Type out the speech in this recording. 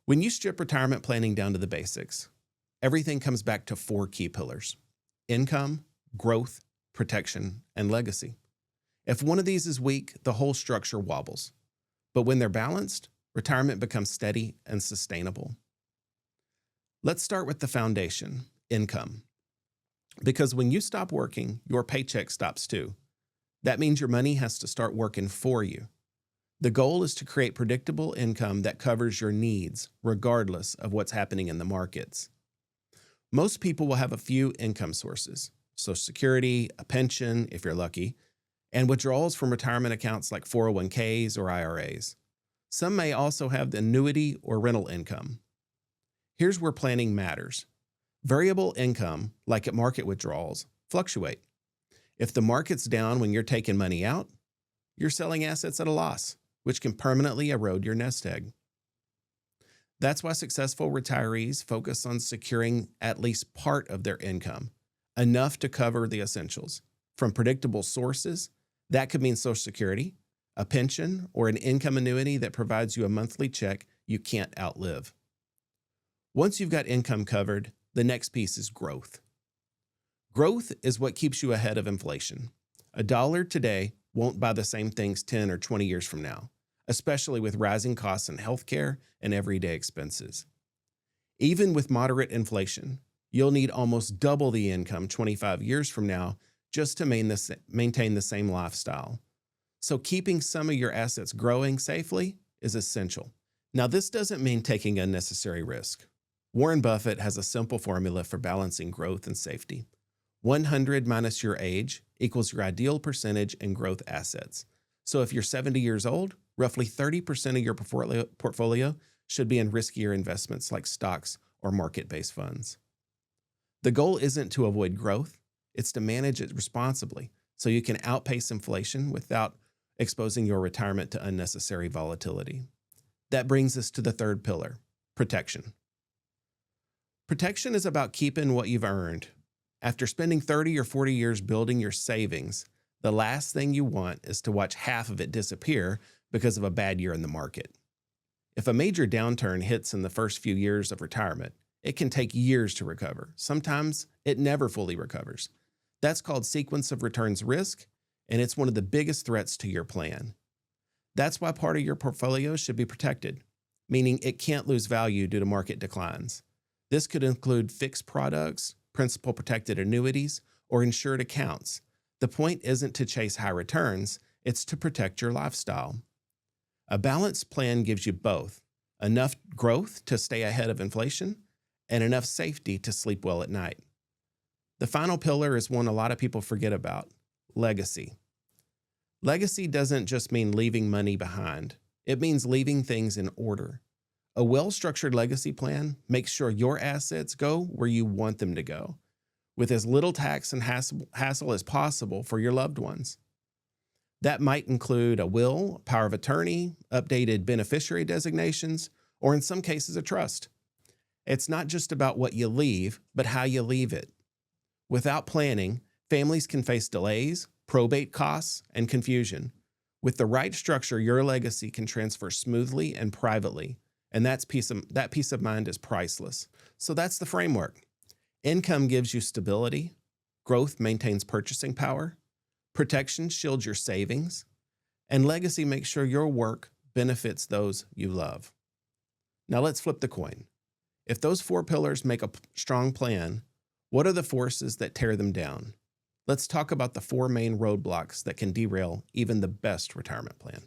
When you strip retirement planning down to the basics, everything comes back to four key pillars: income, growth, protection, and legacy. If one of these is weak, the whole structure wobbles. But when they're balanced, retirement becomes steady and sustainable. Let's start with the foundation, income. Because when you stop working, your paycheck stops too. That means your money has to start working for you. The goal is to create predictable income that covers your needs, regardless of what's happening in the markets. Most people will have a few income sources: Social Security, a pension, if you're lucky, and withdrawals from retirement accounts like 401ks or IRAs. Some may also have the annuity or rental income. Here's where planning matters. Variable income, like at market withdrawals, fluctuate. If the market's down when you're taking money out, you're selling assets at a loss, which can permanently erode your nest egg. That's why successful retirees focus on securing at least part of their income, enough to cover the essentials, from predictable sources. That could mean Social Security, a pension, or an income annuity that provides you a monthly check you can't outlive. Once you've got income covered, the next piece is growth. Growth is what keeps you ahead of inflation. A dollar today won't buy the same things 10 or 20 years from now, especially with rising costs in healthcare and everyday expenses. Even with moderate inflation, you'll need almost double the income 25 years from now just to maintain the same lifestyle. So keeping some of your assets growing safely is essential. Now, this doesn't mean taking unnecessary risk. Warren Buffett has a simple formula for balancing growth and safety. 100 minus your age equals your ideal percentage in growth assets. So if you're 70 years old, roughly 30% of your portfolio should be in riskier investments like stocks or market-based funds. The goal isn't to avoid growth, it's to manage it responsibly so you can outpace inflation without exposing your retirement to unnecessary volatility. That brings us to the third pillar, protection. Protection is about keeping what you've earned. After spending 30 or 40 years building your savings, the last thing you want is to watch half of it disappear because of a bad year in the market. If a major downturn hits in the first few years of retirement, it can take years to recover. Sometimes it never fully recovers. That's called sequence of returns risk, and it's one of the biggest threats to your plan. That's why part of your portfolio should be protected, meaning it can't lose value due to market declines. This could include fixed products, principal protected annuities, or insured accounts. The point isn't to chase high returns, it's to protect your lifestyle. A balanced plan gives you both: enough growth to stay ahead of inflation and enough safety to sleep well at night. The final pillar is one a lot of people forget about: legacy. Legacy doesn't just mean leaving money behind. It means leaving things in order. A well-structured legacy plan makes sure your assets go where you want them to go, with as little tax and hassle as possible for your loved ones. That might include a will, power of attorney, updated beneficiary designations, or in some cases, a trust. It's not just about what you leave, but how you leave it. Without planning, families can face delays, probate costs, and confusion. With the right structure, your legacy can transfer smoothly and privately, and that peace of mind is priceless. So that's the framework. Income gives you stability. Growth maintains purchasing power. Protection shields your savings. And legacy makes sure your work benefits those you love. Now let's flip the coin. If those four pillars make a strong plan, what are the forces that tear them down? Let's talk about the four main roadblocks that can derail even the best retirement plan.